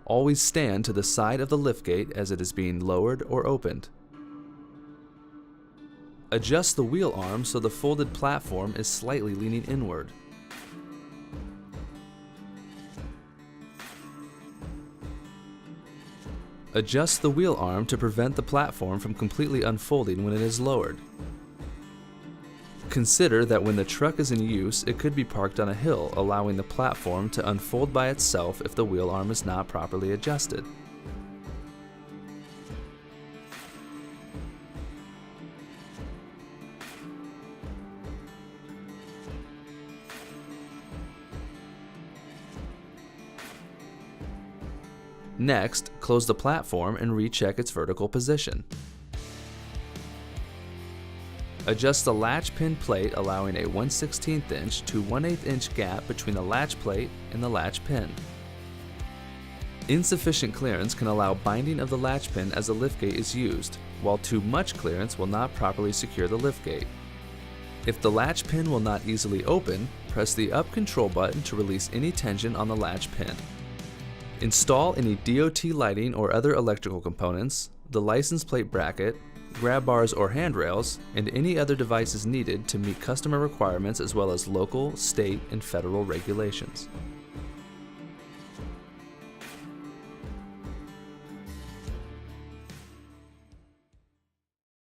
Always stand to the side of the liftgate as it is being lowered or opened. Adjust the wheel arm so the folded platform is slightly leaning inward. Adjust the wheel arm to prevent the platform from completely unfolding when it is lowered. Consider that when the truck is in use, it could be parked on a hill, allowing the platform to unfold by itself if the wheel arm is not properly adjusted. Next, close the platform and recheck its vertical position. Adjust the latch pin plate, allowing a 1/16 inch to 1/8 inch gap between the latch plate and the latch pin. Insufficient clearance can allow binding of the latch pin as the liftgate is used, while too much clearance will not properly secure the liftgate. If the latch pin will not easily open, press the up control button to release any tension on the latch pin. Install any DOT lighting or other electrical components, the license plate bracket, grab bars or handrails, and any other devices needed to meet customer requirements as well as local, state, and federal regulations.